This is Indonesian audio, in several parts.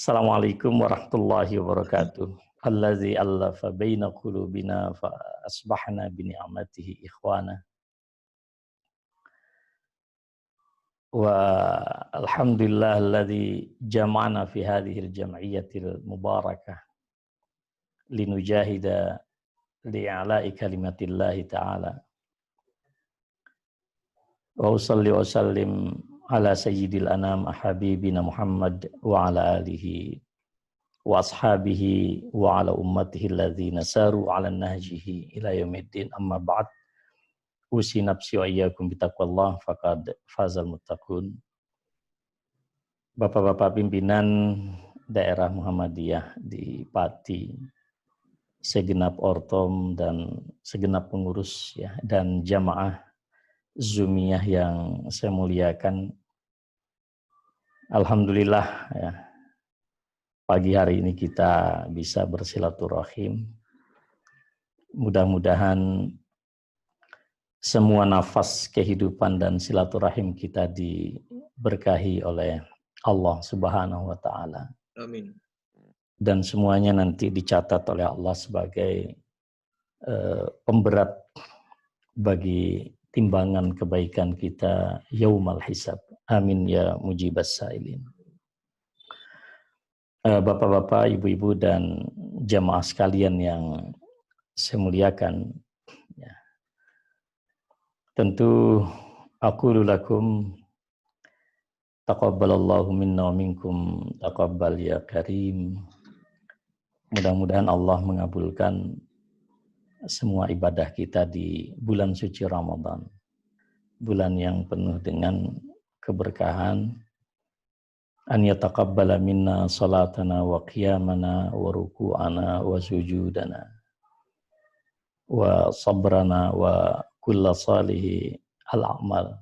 Assalamualaikum warahmatullahi wabarakatuh. Allazi allafa baina qulubina fa asbahna bi ni'matihi ikhwana. Wa alhamdulillah alladzi jama'ana fi hadhihi al-jam'iyyati al-mubarakah linujahida li'ala'i kalimatillahi ta'ala. Wa usalli wa sallim ala sayyidil anam habibina Muhammad wa ala alihi wa ashabihi wa ala ummatihi alladzina saru ala nahjihi ila yaumiddin, amma ba'd. Usi nafsi wa iyyakum bitaqwallah faqad fazal muttaqun. Bapak-bapak pimpinan daerah Muhammadiyah di Pati, segenap ortom dan segenap pengurus ya, dan jamaah Zumiyah yang saya muliakan. Alhamdulillah ya, pagi hari ini kita bisa bersilaturahim. Mudah-mudahan semua nafas kehidupan dan silaturahim kita diberkahi oleh Allah Subhanahu wa Ta'ala. Amin. Dan semuanya nanti dicatat oleh Allah sebagai pemberat bagi timbangan kebaikan kita yaumal hisab. Amin ya mujibas sailin. Bapak-bapak, ibu-ibu dan jamaah sekalian yang saya muliakan, ya. Tentu aqulu lakum taqabbalallahu minna wa minkum taqabbal ya karim. Mudah-mudahan Allah mengabulkan semua ibadah kita di bulan suci Ramadan, bulan yang penuh dengan keberkahan. An yataqabbala minna salatana wa qiyamana wa ruku'ana wa sujudana wa sabrana wa kulla salihi al-a'mal.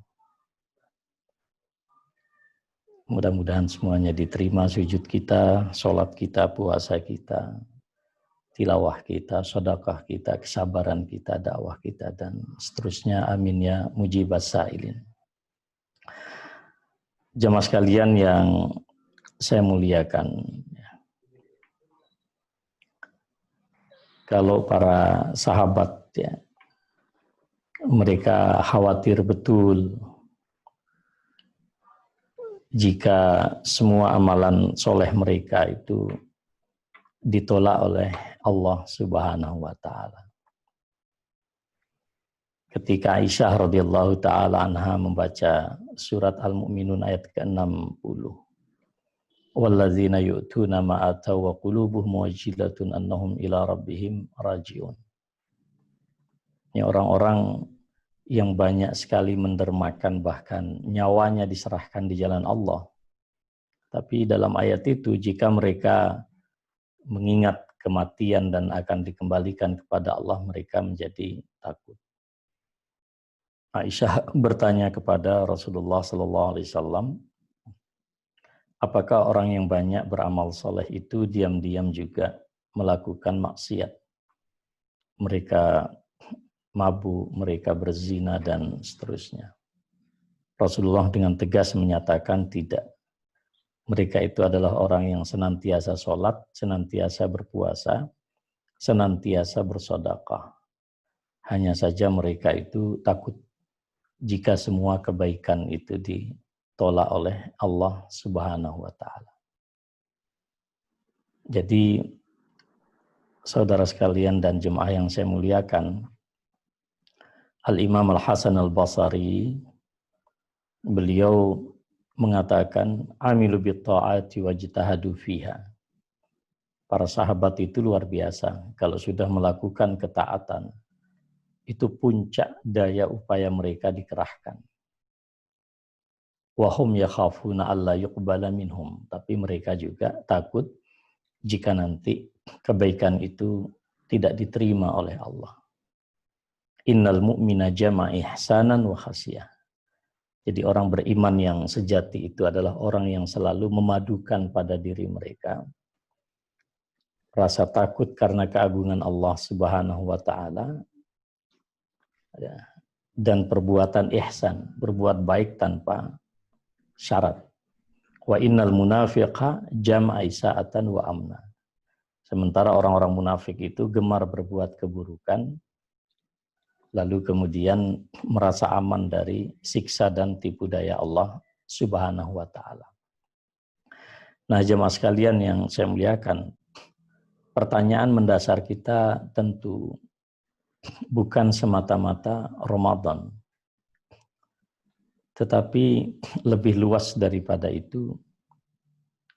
Mudah-mudahan semuanya diterima, sujud kita, sholat kita, puasa kita, tilawah kita, sedekah kita, kesabaran kita, dakwah kita, dan seterusnya. Amin ya mujibas sailin. Jamaah sekalian yang saya muliakan, kalau para sahabat ya, mereka khawatir betul jika semua amalan soleh mereka itu ditolak oleh Allah Subhanahu wa Ta'ala. Ketika Aisyah radhiyallahu ta'ala anha membaca surat Al-Mu'minun ayat ke-60, walladzina yu'tuna ma ataw wa qulubuhum wajilatun annahum ila rabbihim raji'un. Ini orang-orang yang banyak sekali mendermakan, bahkan nyawanya diserahkan di jalan Allah. Tapi dalam ayat itu, jika mereka mengingat kematian dan akan dikembalikan kepada Allah, mereka menjadi takut. Aisyah bertanya kepada Rasulullah SAW, apakah orang yang banyak beramal soleh itu diam-diam juga melakukan maksiat? Mereka mabuk, mereka berzina, dan seterusnya. Rasulullah dengan tegas menyatakan tidak. Mereka itu adalah orang yang senantiasa sholat, senantiasa berpuasa, senantiasa bersedekah. Hanya saja mereka itu takut jika semua kebaikan itu ditolak oleh Allah Subhanahu wa Ta'ala. Jadi, saudara sekalian dan jemaah yang saya muliakan, Al-Imam Al-Hasan Al-Basri, beliau mengatakan, amilu bitta'ati wajtahadu fiha. Para sahabat itu luar biasa. Kalau sudah melakukan ketaatan, itu puncak daya upaya mereka dikerahkan. Wahum yakhafuna alla yuqbala minhum. Tapi mereka juga takut jika nanti kebaikan itu tidak diterima oleh Allah. Innal mu'mina jama'a ihsanan wa khasiyah. Jadi orang beriman yang sejati itu adalah orang yang selalu memadukan pada diri mereka rasa takut karena keagungan Allah Subhanahu wa Ta'ala, ya, dan perbuatan ihsan, berbuat baik tanpa syarat. Wa innal munafiqa jam'a isa'atan wa amna. Sementara orang-orang munafik itu gemar berbuat keburukan, lalu kemudian merasa aman dari siksa dan tipu daya Allah Subhanahu wa ta'ala. Nah, jemaah sekalian yang saya muliakan, pertanyaan mendasar kita tentu bukan semata-mata Ramadan, tetapi lebih luas daripada itu.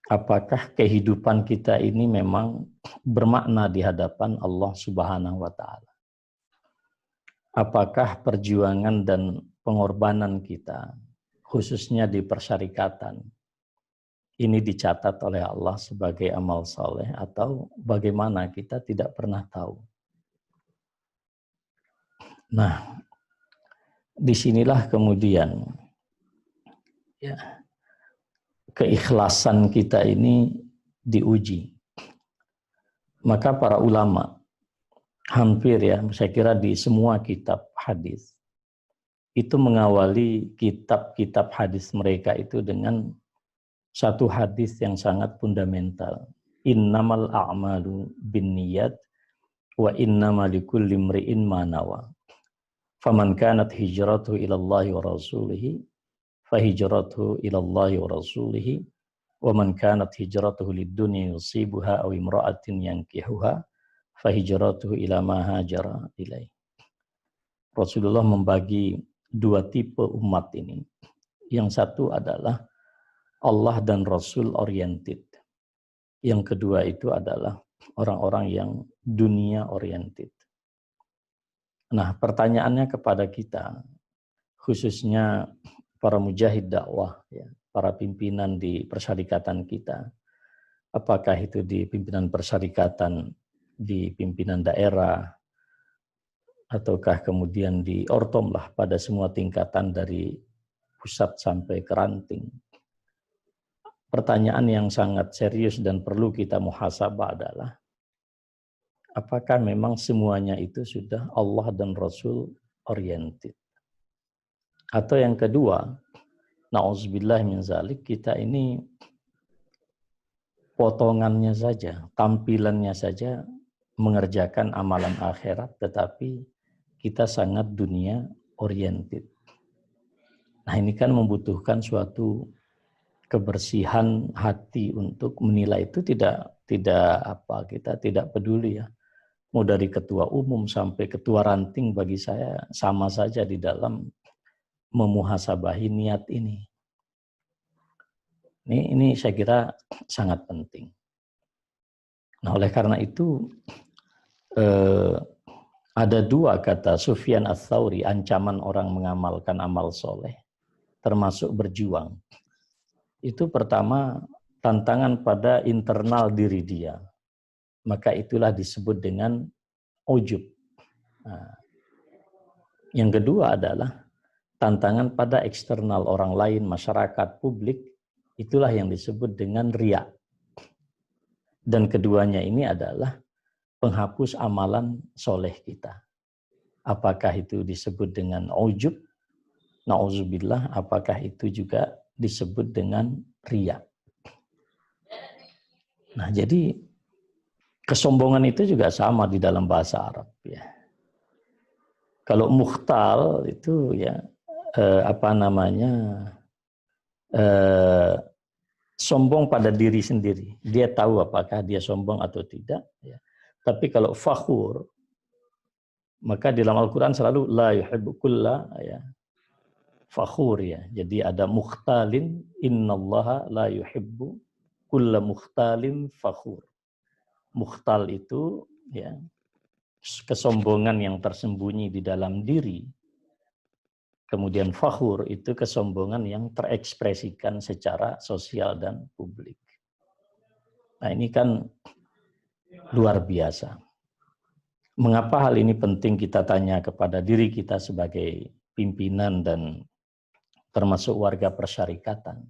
Apakah kehidupan kita ini memang bermakna di hadapan Allah Subhanahu wa ta'ala? Apakah perjuangan dan pengorbanan kita, khususnya di persyarikatan, ini dicatat oleh Allah sebagai amal soleh, atau bagaimana kita tidak pernah tahu. Nah, disinilah kemudian ya, keikhlasan kita ini diuji. Maka para ulama hampir ya, saya kira di semua kitab hadis itu mengawali kitab-kitab hadis mereka itu dengan satu hadis yang sangat fundamental. Innamal a'malu binniyat wa innamal likulli imri'in ma nawa. Faman kanat hijratuhu ila Allah wa rasulihi fahijratuhu ila Allah wa rasulihi wa man kanat hijratuhu lid-dunya yusibuha aw imra'atin yankihuha fahijratuhu ila ma hajara ilaih. Rasulullah membagi dua tipe umat ini. Yang satu adalah Allah dan Rasul oriented. Yang kedua itu adalah orang-orang yang dunia oriented. Nah, pertanyaannya kepada kita, khususnya para mujahid dakwah, ya, para pimpinan di persyarikatan kita, apakah itu di pimpinan persyarikatan, di pimpinan daerah, ataukah kemudian di ortom lah, pada semua tingkatan dari pusat sampai ke ranting. Pertanyaan yang sangat serius dan perlu kita muhasabah adalah, apakah memang semuanya itu sudah Allah dan Rasul oriented? Atau yang kedua, na'udzubillah min zalik, kita ini potongannya saja, tampilannya saja mengerjakan amalan akhirat, tetapi kita sangat dunia oriented. Nah, ini kan membutuhkan suatu kebersihan hati untuk menilai itu. Kita tidak peduli ya. Mau dari ketua umum sampai ketua ranting, bagi saya sama saja di dalam memuhasabahi niat ini. Ini saya kira sangat penting. Nah, oleh karena itu ada dua kata Sufyan Ats-Tsauri, ancaman orang mengamalkan amal soleh, termasuk berjuang. Itu pertama, tantangan pada internal diri dia. Maka itulah disebut dengan ujub. Nah, yang kedua adalah tantangan pada eksternal orang lain, masyarakat, publik, itulah yang disebut dengan riya. Dan keduanya ini adalah penghapus amalan soleh kita. Apakah itu disebut dengan ujub? Na'udzubillah, apakah itu juga disebut dengan riya? Nah, jadi kesombongan itu juga sama di dalam bahasa Arab ya. Kalau mukhtal itu ya sombong pada diri sendiri. Dia tahu apakah dia sombong atau tidak. Ya. Tapi kalau fakhur, maka di dalam Al-Quran selalu la yuhibbu kulla ya, fakhur ya. Jadi ada mukhtalin, innallaha la yuhibbu kulla mukhtalin fakhur. Mukhtal itu ya kesombongan yang tersembunyi di dalam diri. Kemudian fakhur itu kesombongan yang terekspresikan secara sosial dan publik. Nah, ini kan luar biasa. Mengapa hal ini penting kita tanya kepada diri kita sebagai pimpinan dan termasuk warga persyarikatan?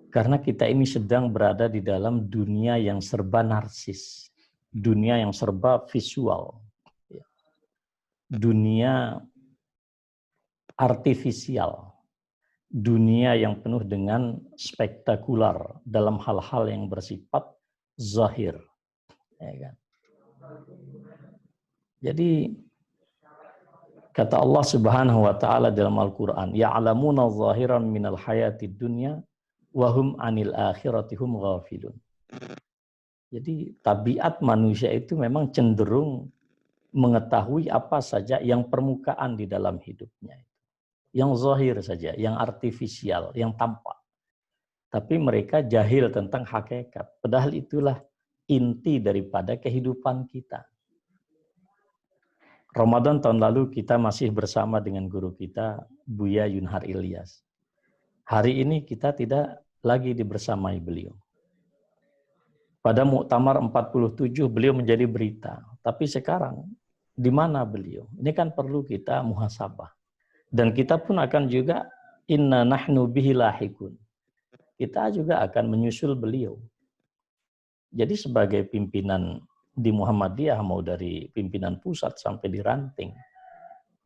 Karena kita ini sedang berada di dalam dunia yang serba narsis, dunia yang serba visual, dunia artifisial, dunia yang penuh dengan spektakular dalam hal-hal yang bersifat zahir. Ya kan? Jadi kata Allah Subhanahu wa taala dalam Al-Qur'an, ya'lamuna zahiran minal hayatid dunya wa hum 'anil akhirati hum ghafilun. Jadi tabiat manusia itu memang cenderung mengetahui apa saja yang permukaan di dalam hidupnya. Yang zahir saja, yang artifisial, yang tampak. Tapi mereka jahil tentang hakikat. Padahal itulah inti daripada kehidupan kita. Ramadan tahun lalu kita masih bersama dengan guru kita, Buya Yunhar Ilyas. Hari ini kita tidak lagi dibersamai beliau. Pada Muktamar 47 beliau menjadi berita. Tapi sekarang, di mana beliau? Ini kan perlu kita muhasabah. Dan kita pun akan juga, inna nahnu bihi lahikun. Kita juga akan menyusul beliau. Jadi sebagai pimpinan di Muhammadiyah, mau dari pimpinan pusat sampai di ranting,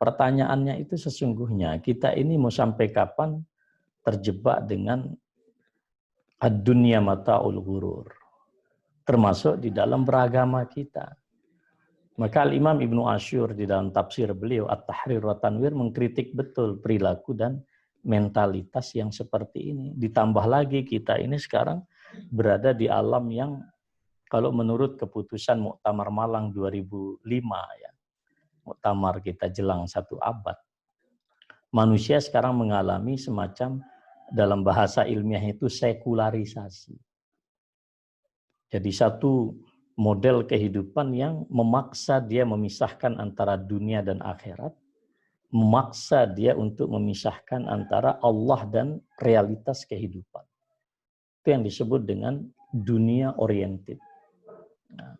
pertanyaannya itu sesungguhnya, kita ini mau sampai kapan terjebak dengan ad-dunya mata'ul ghurur, termasuk di dalam beragama kita. Maka Imam Ibnu Asyur di dalam tafsir beliau At-Tahrir wa Tanwir mengkritik betul perilaku dan mentalitas yang seperti ini. Ditambah lagi kita ini sekarang berada di alam yang kalau menurut keputusan Muktamar Malang 2005 ya, Muktamar kita jelang 1 abad, manusia sekarang mengalami semacam dalam bahasa ilmiah itu sekularisasi. Jadi satu model kehidupan yang memaksa dia memisahkan antara dunia dan akhirat, memaksa dia untuk memisahkan antara Allah dan realitas kehidupan. Itu yang disebut dengan dunia oriented. Nah,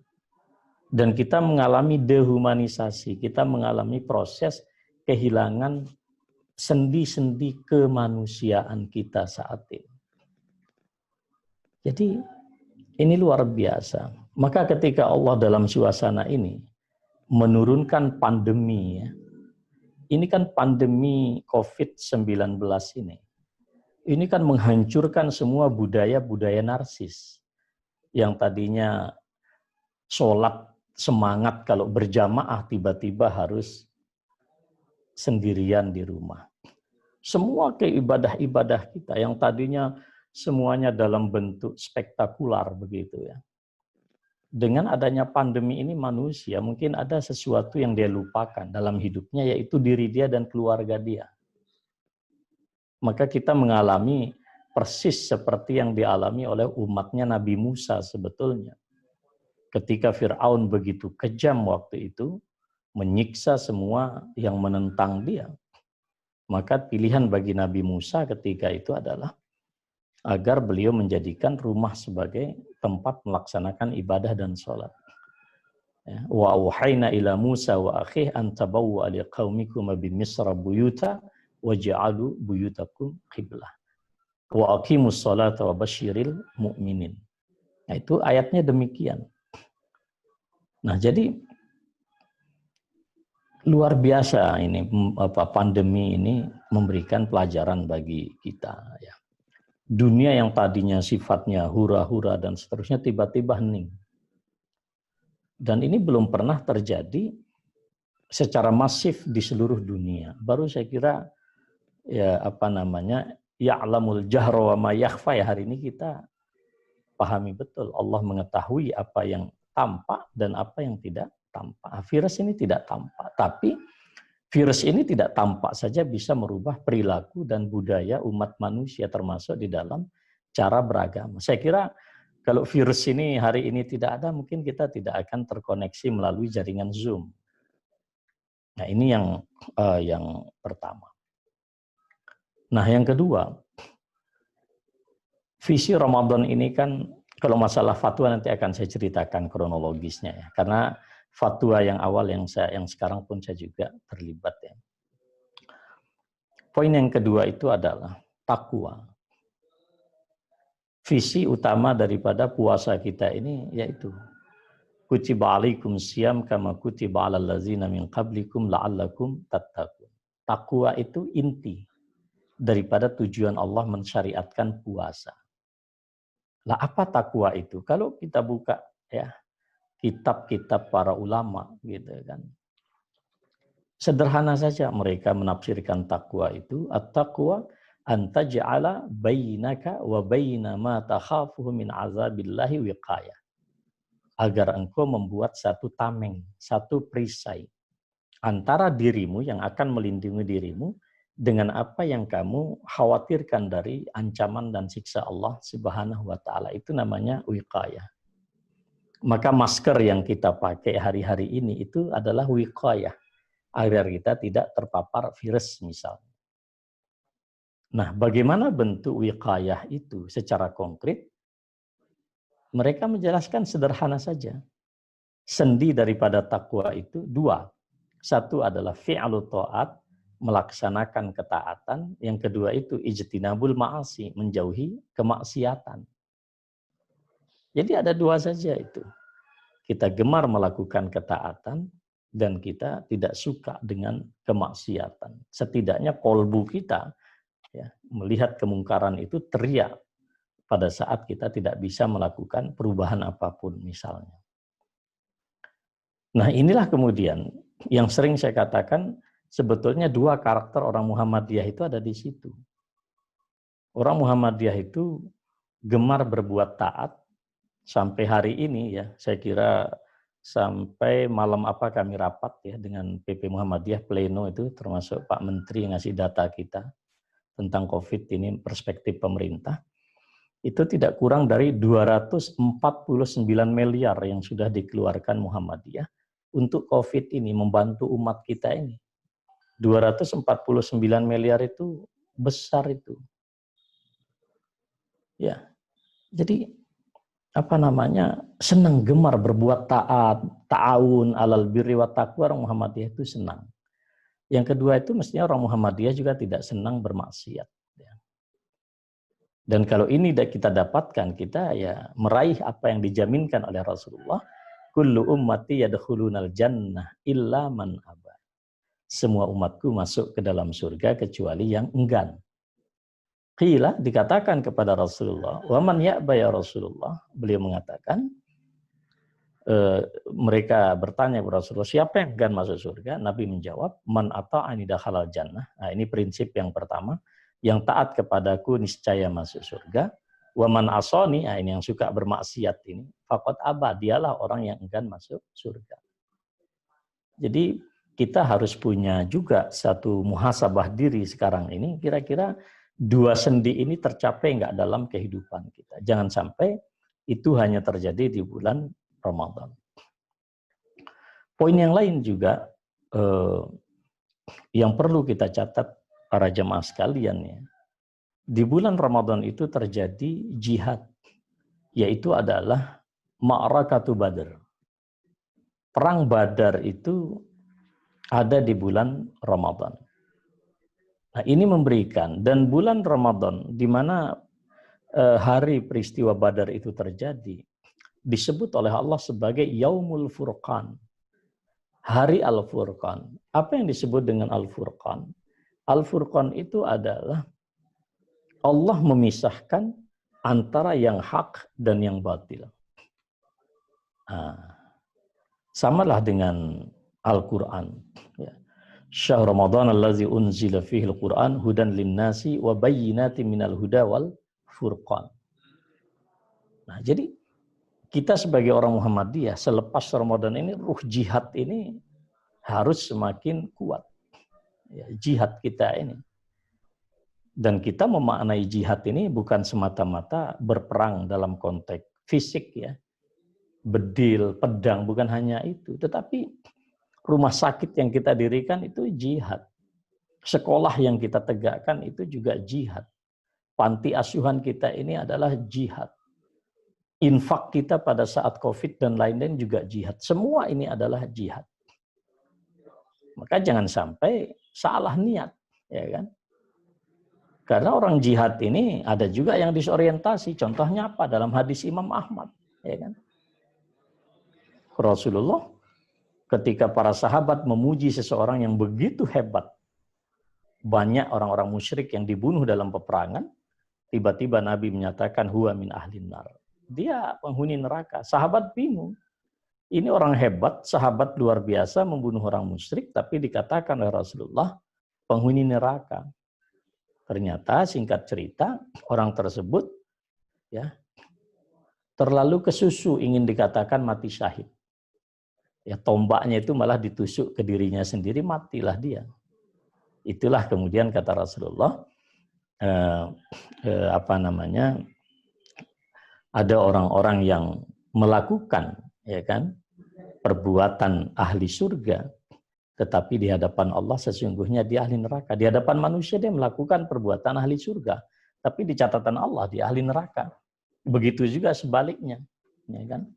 dan kita mengalami dehumanisasi, kita mengalami proses kehilangan sendi-sendi kemanusiaan kita saat ini. Jadi ini luar biasa. Maka ketika Allah dalam suasana ini menurunkan pandemi, ya, ini kan pandemi COVID-19 ini kan menghancurkan semua budaya-budaya narsis. Yang tadinya sholat semangat kalau berjamaah tiba-tiba harus sendirian di rumah. Semua keibadah-ibadah kita yang tadinya semuanya dalam bentuk spektakular begitu ya. Dengan adanya pandemi ini manusia mungkin ada sesuatu yang dia lupakan dalam hidupnya, yaitu diri dia dan keluarga dia. Maka kita mengalami persis seperti yang dialami oleh umatnya Nabi Musa sebetulnya. Ketika Fir'aun begitu kejam waktu itu, menyiksa semua yang menentang dia. Maka pilihan bagi Nabi Musa ketika itu adalah agar beliau menjadikan rumah sebagai tempat melaksanakan ibadah dan sholat. Wa auhayna ila Musa wa akhih an tabawwa li qaumikum bi Misra buyuta waj'alu buyutakum qiblah. Wa aqimus sholata wa basyiril mu'minin. Nah, itu ayatnya demikian. Nah, jadi luar biasa ini pandemi ini memberikan pelajaran bagi kita ya. Dunia yang tadinya sifatnya hura-hura dan seterusnya tiba-tiba hening. Dan ini belum pernah terjadi secara masif di seluruh dunia. Baru saya kira ya ya'lamul jahra wa ma yakhfa, ya hari ini kita pahami betul. Allah mengetahui apa yang tampak dan apa yang tidak tampak. Virus ini tidak tampak, tapi virus ini tidak tampak saja bisa merubah perilaku dan budaya umat manusia termasuk di dalam cara beragama. Saya kira kalau virus ini hari ini tidak ada, mungkin kita tidak akan terkoneksi melalui jaringan Zoom. Nah, ini yang pertama. Nah, yang kedua, visi Ramadan ini kan kalau masalah fatwa nanti akan saya ceritakan kronologisnya ya. Karena fatwa yang awal yang sekarang pun saya juga terlibat ya. Poin yang kedua itu adalah takwa. Visi utama daripada puasa kita ini yaitu kutiba alaikum siyam kama kutiba alal ladzina min qablikum la'allakum tattaqun. Takwa itu inti daripada tujuan Allah mensyariatkan puasa. Lah apa takwa itu? Kalau kita buka ya kitab-kitab para ulama gitu kan. Sederhana saja mereka menafsirkan takwa itu, at-taqwa an taj'ala bainaka wa baina ma takhafuhu min azabillahi wiqayah. Agar engkau membuat satu tameng, satu perisai antara dirimu yang akan melindungi dirimu dengan apa yang kamu khawatirkan dari ancaman dan siksa Allah Subhanahu wa taala. Itu namanya wiqayah. Maka masker yang kita pakai hari-hari ini itu adalah wiqayah agar kita tidak terpapar virus misalnya. Nah, bagaimana bentuk wiqayah itu secara konkret? Mereka menjelaskan sederhana saja. Sendi daripada takwa itu dua. Satu adalah fi'lu ta'at, melaksanakan ketaatan. Yang kedua itu ijtinabul ma'asi, menjauhi kemaksiatan. Jadi ada dua saja itu. Kita gemar melakukan ketaatan dan kita tidak suka dengan kemaksiatan. Setidaknya kolbu kita ya, melihat kemungkaran itu teriak pada saat kita tidak bisa melakukan perubahan apapun misalnya. Nah inilah kemudian yang sering saya katakan sebetulnya dua karakter orang Muhammadiyah itu ada di situ. Orang Muhammadiyah itu gemar berbuat taat sampai hari ini ya, saya kira sampai malam apa kami rapat ya dengan PP Muhammadiyah pleno itu termasuk Pak Menteri yang ngasih data kita tentang COVID ini perspektif pemerintah. Itu tidak kurang dari 249 miliar yang sudah dikeluarkan Muhammadiyah untuk COVID ini, membantu umat kita ini. 249 miliar itu besar itu. Ya, jadi apa namanya, senang gemar berbuat taat, ta'awun alal birri wa taqwa, orang Muhammadiyah itu senang. Yang kedua itu mestinya orang Muhammadiyah juga tidak senang bermaksiat. Dan kalau ini kita dapatkan, kita ya meraih apa yang dijaminkan oleh Rasulullah. Kullu ummati yadkhulunal jannah illa man aba. Semua umatku masuk ke dalam surga kecuali yang enggan. Qila, dikatakan kepada Rasulullah, wa man ya'ba ya Rasulullah. Beliau mengatakan, mereka bertanya kepada Rasulullah, siapa yang enggan masuk surga? Nabi menjawab, man ata'ani dakhalal jannah. Nah, ini prinsip yang pertama. Yang taat kepadaku niscaya masuk surga. Wa man asani, nah ini yang suka bermaksiat ini, faqad aba, dialah orang yang enggan masuk surga. Jadi kita harus punya juga satu muhasabah diri sekarang ini, kira-kira dua sendi ini tercapai enggak dalam kehidupan kita. Jangan sampai itu hanya terjadi di bulan Ramadan. Poin yang lain juga yang perlu kita catat para jemaah sekalian ya. Di bulan Ramadan itu terjadi jihad, yaitu adalah Ma'rakatu Badr. Perang Badar itu ada di bulan Ramadan. Nah, ini memberikan, dan bulan Ramadan di mana hari peristiwa Badar itu terjadi disebut oleh Allah sebagai Yaumul Furqan. Hari Al-Furqan. Apa yang disebut dengan Al-Furqan? Al-Furqan itu adalah Allah memisahkan antara yang hak dan yang batil. Samalah dengan Al-Quran. Ya. Syahr Ramadan allazi unzila fihi al-Quran hudan linnasi wa bayyinatin minal huda wal furqan. Nah, jadi kita sebagai orang Muhammadiyah selepas Ramadan ini ruh jihad ini harus semakin kuat. Ya, jihad kita ini. Dan kita memaknai jihad ini bukan semata-mata berperang dalam konteks fisik ya. Bedil, pedang, bukan hanya itu. Tetapi rumah sakit yang kita dirikan itu jihad. Sekolah yang kita tegakkan itu juga jihad. Panti asuhan kita ini adalah jihad. Infak kita pada saat COVID dan lain-lain juga jihad. Semua ini adalah jihad. Maka jangan sampai salah niat, ya kan? Karena orang jihad ini ada juga yang disorientasi. Contohnya apa? Dalam hadis Imam Ahmad, ya kan? Rasulullah ketika para sahabat memuji seseorang yang begitu hebat, banyak orang-orang musyrik yang dibunuh dalam peperangan, tiba-tiba Nabi menyatakan huwa min ahlin nar. Dia penghuni neraka. Sahabat bingung. Ini orang hebat, sahabat luar biasa membunuh orang musyrik, tapi dikatakan oleh Rasulullah penghuni neraka. Ternyata singkat cerita orang tersebut ya terlalu kesusu ingin dikatakan mati syahid. Ya tombaknya itu malah ditusuk ke dirinya sendiri, matilah dia. Itulah kemudian kata Rasulullah ada orang-orang yang melakukan ya kan perbuatan ahli surga, tetapi di hadapan Allah sesungguhnya dia ahli neraka. Di hadapan manusia dia melakukan perbuatan ahli surga, tapi di catatan Allah dia ahli neraka. Begitu juga sebaliknya, ya kan?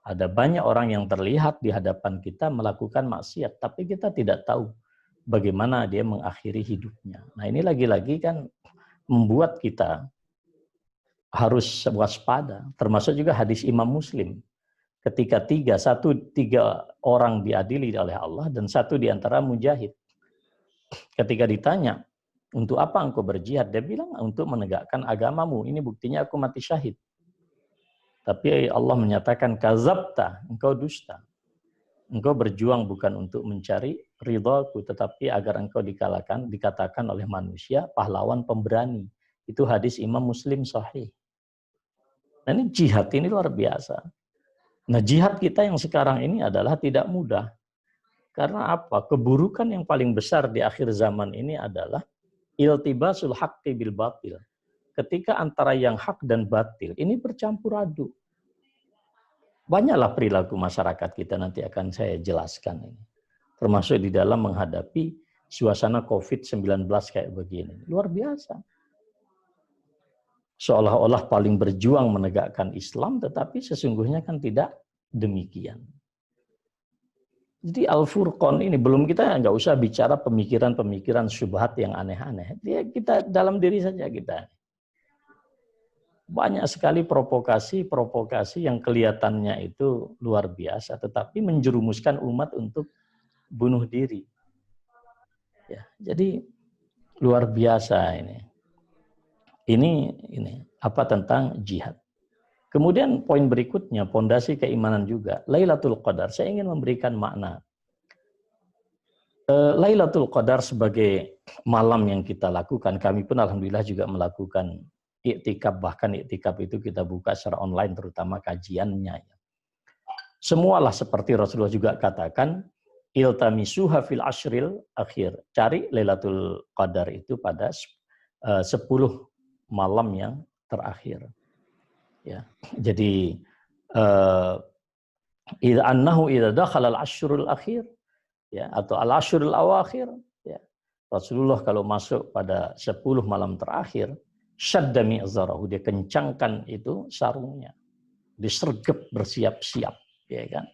Ada banyak orang yang terlihat di hadapan kita melakukan maksiat, tapi kita tidak tahu bagaimana dia mengakhiri hidupnya. Nah, ini lagi-lagi kan membuat kita harus waspada. Termasuk juga hadis Imam Muslim. Ketika tiga orang diadili oleh Allah dan satu diantara mujahid. Ketika ditanya, untuk apa engkau berjihad? Dia bilang, untuk menegakkan agamamu. Ini buktinya aku mati syahid. Tapi Allah menyatakan, kazabta, engkau dusta. Engkau berjuang bukan untuk mencari ridhaku, tetapi agar engkau dikatakan oleh manusia pahlawan pemberani. Itu hadis Imam Muslim sahih. Nah, ini jihad ini luar biasa. Nah, jihad kita yang sekarang ini adalah tidak mudah. Karena apa? Keburukan yang paling besar di akhir zaman ini adalah iltibasul haqqi bil batil. Ketika antara yang hak dan batil ini bercampur aduk. Banyaklah perilaku masyarakat kita, nanti akan saya jelaskan ini. Termasuk di dalam menghadapi suasana COVID-19 kayak begini. Luar biasa. Seolah-olah paling berjuang menegakkan Islam, tetapi sesungguhnya kan tidak demikian. Jadi Al-Furqan ini, belum kita nggak usah bicara pemikiran-pemikiran syubhat yang aneh-aneh. Kita dalam diri saja kita. Banyak sekali provokasi yang kelihatannya itu luar biasa, tetapi menjerumuskan umat untuk bunuh diri. Ya, jadi luar biasa ini. Ini apa tentang jihad. Kemudian poin berikutnya, pondasi keimanan juga, Lailatul Qadar. Saya ingin memberikan makna. Lailatul Qadar sebagai malam yang kita lakukan, kami pun alhamdulillah juga melakukan iktikaf, bahkan iktikaf itu kita buka secara online, terutama kajiannya. Semualah seperti Rasulullah juga katakan, iltamisuha fil ashril akhir. Cari Lailatul Qadar itu pada 10 malam yang terakhir. Ya. Jadi annahu idza dakhala al-ashrul akhir ya atau al-ashrul awakhir ya. Rasulullah kalau masuk pada 10 malam terakhir, syadda mi'zarahu, dia kencangkan itu sarungnya. Disergap bersiap-siap, ya kan?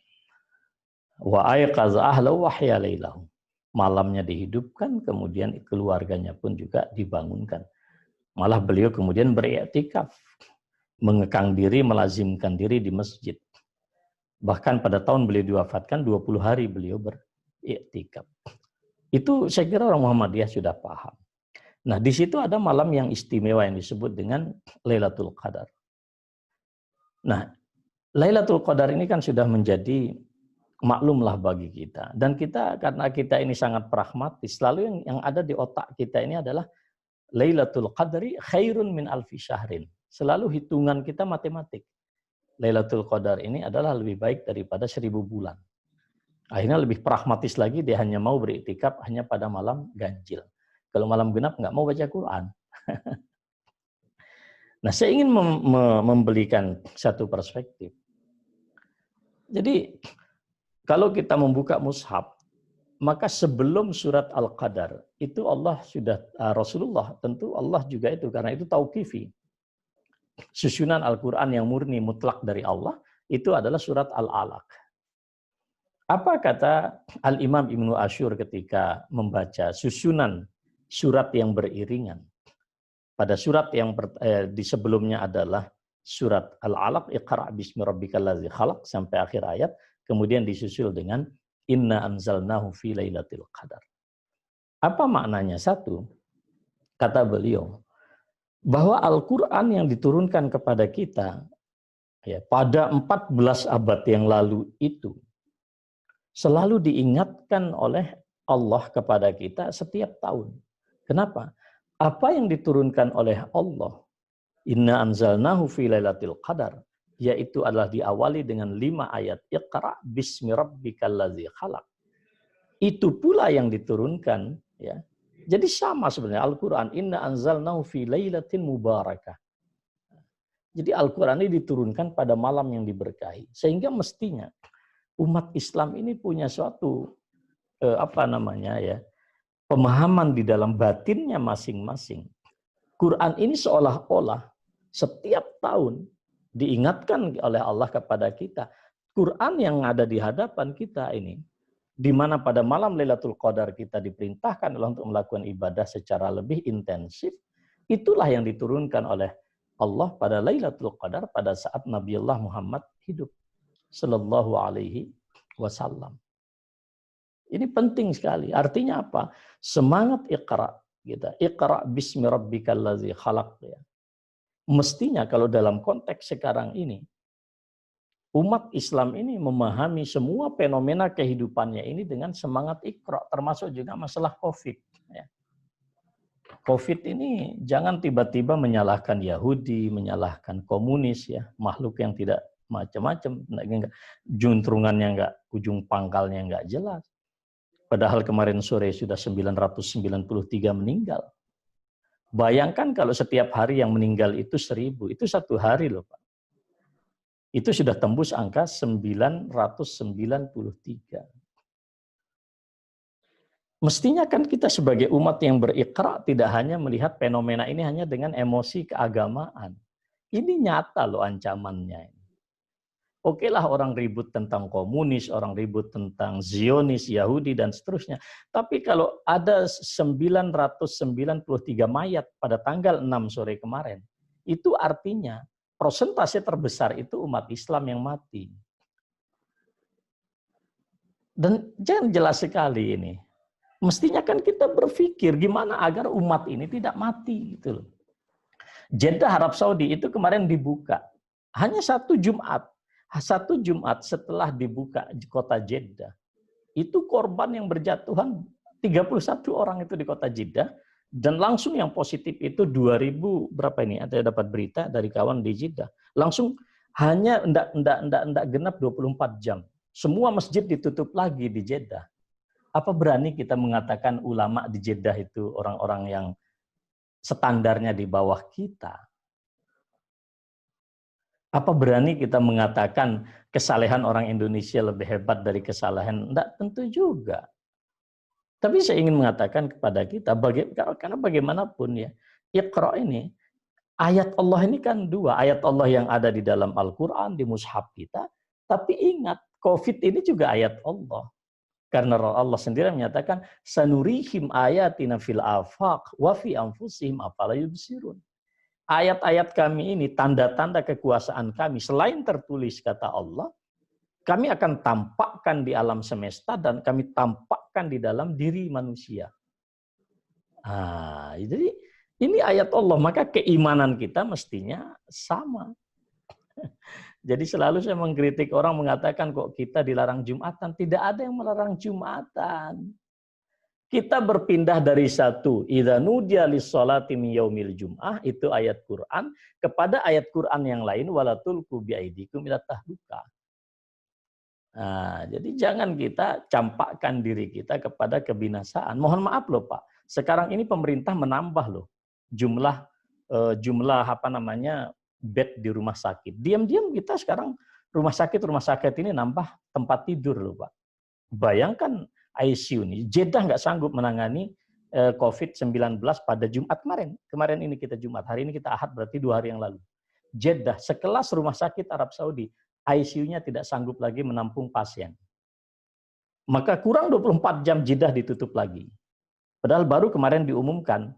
Wa ayqaza ahlahu wa ahya lailahu. Malamnya dihidupkan, kemudian keluarganya pun juga dibangunkan. Malah beliau kemudian beriktikaf, mengekang diri, melazimkan diri di masjid. Bahkan pada tahun beliau diwafatkan, 20 hari beliau beriktikaf. Itu saya kira orang Muhammadiyah sudah paham. Nah, di situ ada malam yang istimewa yang disebut dengan Lailatul Qadar. Nah, Lailatul Qadar ini kan sudah menjadi maklumlah bagi kita. Dan kita, karena kita ini sangat pragmatis, selalu yang ada di otak kita ini adalah Lailatul Qadri khairun min alfi syahrin. Selalu hitungan kita matematik. Lailatul Qadar ini adalah lebih baik daripada 1000 bulan. Akhirnya lebih pragmatis lagi, dia hanya mau beriktikaf hanya pada malam ganjil. Kalau malam genap nggak mau baca Quran. Nah, saya ingin memberikan satu perspektif. Jadi, kalau kita membuka mushaf, maka sebelum surat Al-Qadar, itu Allah sudah, Rasulullah, tentu Allah juga itu, karena itu tauqifi. Susunan Al-Quran yang murni mutlak dari Allah, itu adalah surat Al-Alaq. Apa kata Al-Imam Ibnu Asyur ketika membaca susunan surat yang beriringan? Pada surat yang di sebelumnya adalah surat Al-Alaq, Iqra' bismi rabbikal ladzi khalaq, sampai akhir ayat, kemudian disusul dengan Inna anzalnahu fi lailatul qadar. Apa maknanya? Satu, kata beliau, bahwa Al-Quran yang diturunkan kepada kita ya, pada 14 abad yang lalu itu selalu diingatkan oleh Allah kepada kita setiap tahun. Kenapa? Apa yang diturunkan oleh Allah, inna anzalnahu fi lailatul qadar, yaitu adalah diawali dengan 5 ayat, Iqra bismi rabbikal ladzi khalaq. Itu pula yang diturunkan ya. Jadi sama sebenarnya Al-Qur'an, inna anzalnahu fi lailatin mubarakah. Jadi Al-Qur'an ini diturunkan pada malam yang diberkahi. Sehingga mestinya umat Islam ini punya suatu pemahaman di dalam batinnya masing-masing. Quran ini seolah-olah setiap tahun diingatkan oleh Allah kepada kita. Quran yang ada di hadapan kita ini, di mana pada malam Lailatul Qadar kita diperintahkan untuk melakukan ibadah secara lebih intensif, itulah yang diturunkan oleh Allah pada Lailatul Qadar pada saat Nabiullah Muhammad hidup sallallahu alaihi wasallam. Ini penting sekali. Artinya apa? Semangat Iqra, gitu. Iqra bismi rabbikal ladzi khalaq ya. Mestinya kalau dalam konteks sekarang ini umat Islam ini memahami semua fenomena kehidupannya ini dengan semangat Iqra, termasuk juga masalah Covid. Ya. Covid ini jangan tiba-tiba menyalahkan Yahudi, menyalahkan komunis, ya, makhluk yang tidak macam-macam, juntrungannya enggak, ujung pangkalnya enggak jelas. Padahal kemarin sore sudah 993 meninggal. Bayangkan kalau setiap hari yang meninggal itu 1000, itu satu hari loh Pak. Itu sudah tembus angka 993. Mestinya kan kita sebagai umat yang berikra tidak hanya melihat fenomena ini hanya dengan emosi keagamaan. Ini nyata loh ancamannya. Oke lah orang ribut tentang komunis, orang ribut tentang Zionis, Yahudi, dan seterusnya. Tapi kalau ada 993 mayat pada tanggal 6 sore kemarin, itu artinya persentase terbesar itu umat Islam yang mati. Dan jangan jelas sekali ini. Mestinya kan kita berpikir gimana agar umat ini tidak mati gitu loh. Jeddah Arab Saudi itu kemarin dibuka. Hanya satu Jumat setelah dibuka kota Jeddah. Itu korban yang berjatuhan 31 orang itu di kota Jeddah. Dan langsung yang positif itu 2000 berapa ini? Ada dapat berita dari kawan di Jeddah. Langsung hanya enggak genap 24 jam. Semua masjid ditutup lagi di Jeddah. Apa berani kita mengatakan ulama di Jeddah itu orang-orang yang standarnya di bawah kita? Apa berani kita mengatakan kesalehan orang Indonesia lebih hebat dari kesalahan? Enggak, tentu juga. Tapi saya ingin mengatakan kepada kita, karena bagaimanapun ya, Iqra ini, ayat Allah ini kan dua. Ayat Allah yang ada di dalam Al-Quran, di mushaf kita. Tapi ingat, COVID ini juga ayat Allah. Karena Allah sendiri menyatakan, sanurihim ayatina fil afaq wa fi anfusihim afala yubsirun. Ayat-ayat kami ini, tanda-tanda kekuasaan kami, selain tertulis kata Allah, kami akan tampakkan di alam semesta dan kami tampakkan di dalam diri manusia. Jadi ini ayat Allah, maka keimanan kita mestinya sama. Jadi selalu saya mengkritik orang mengatakan kok kita dilarang Jumatan. Tidak ada yang melarang Jumatan. Kita berpindah dari satu idza nudiya lis-sholati min yaumil jum'ah, itu ayat Quran, kepada ayat Quran yang lain wala tulqu biaidikum ila tahluka. Jadi jangan kita campakkan diri kita kepada kebinasaan. Mohon maaf loh Pak, sekarang ini pemerintah menambah loh jumlah bed di rumah sakit. Diam-diam kita sekarang rumah sakit ini nambah tempat tidur loh Pak. Bayangkan ICU ini, Jeddah nggak sanggup menangani COVID-19 pada Jumat kemarin. Kemarin ini kita Jumat, hari ini kita Ahad, berarti 2 hari yang lalu. Jeddah, sekelas rumah sakit Arab Saudi, ICU-nya tidak sanggup lagi menampung pasien. Maka kurang 24 jam Jeddah ditutup lagi. Padahal baru kemarin diumumkan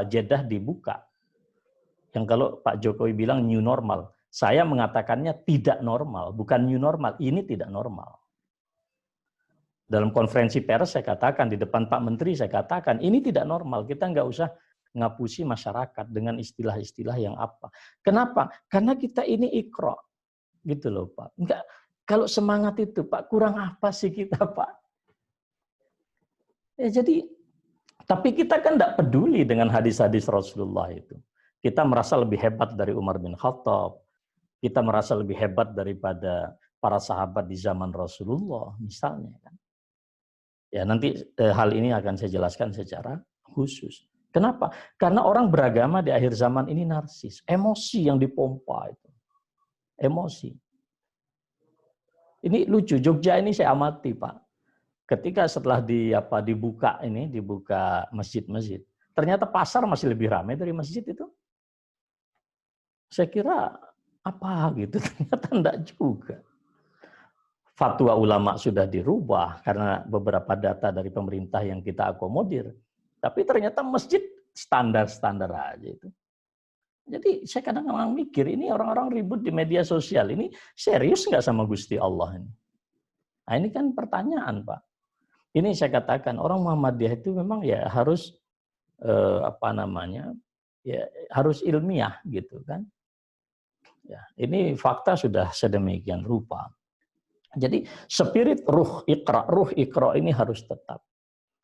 Jeddah dibuka. Yang kalau Pak Jokowi bilang new normal, saya mengatakannya tidak normal, bukan new normal, ini tidak normal. Dalam konferensi pers saya katakan, di depan Pak Menteri saya katakan, ini tidak normal, kita nggak usah ngapusi masyarakat dengan istilah-istilah yang apa. Kenapa? Karena kita ini ikra, gitu loh Pak. Enggak, kalau semangat itu Pak, kurang apa sih kita Pak? Ya jadi, tapi kita kan tidak peduli dengan hadis-hadis Rasulullah itu. Kita merasa lebih hebat dari Umar bin Khattab, kita merasa lebih hebat daripada para sahabat di zaman Rasulullah, misalnya kan. Ya, nanti hal ini akan saya jelaskan secara khusus. Kenapa? Karena orang beragama di akhir zaman ini narsis, emosi yang dipompa itu. Emosi. Ini lucu, Jogja ini saya amati, Pak. Ketika setelah dibuka masjid-masjid, ternyata pasar masih lebih ramai dari masjid itu. Saya kira apa gitu, ternyata enggak juga. Fatwa ulama sudah dirubah karena beberapa data dari pemerintah yang kita akomodir. Tapi ternyata masjid standar-standar aja itu. Jadi saya kadang-kadang mikir, ini orang-orang ribut di media sosial, ini serius nggak sama Gusti Allah ini? Nah ini kan pertanyaan Pak. Ini saya katakan, orang Muhammadiyah itu memang ya harus, ya harus ilmiah gitu kan. Ya, ini fakta sudah sedemikian rupa. Jadi spirit ruh ikra ini harus tetap.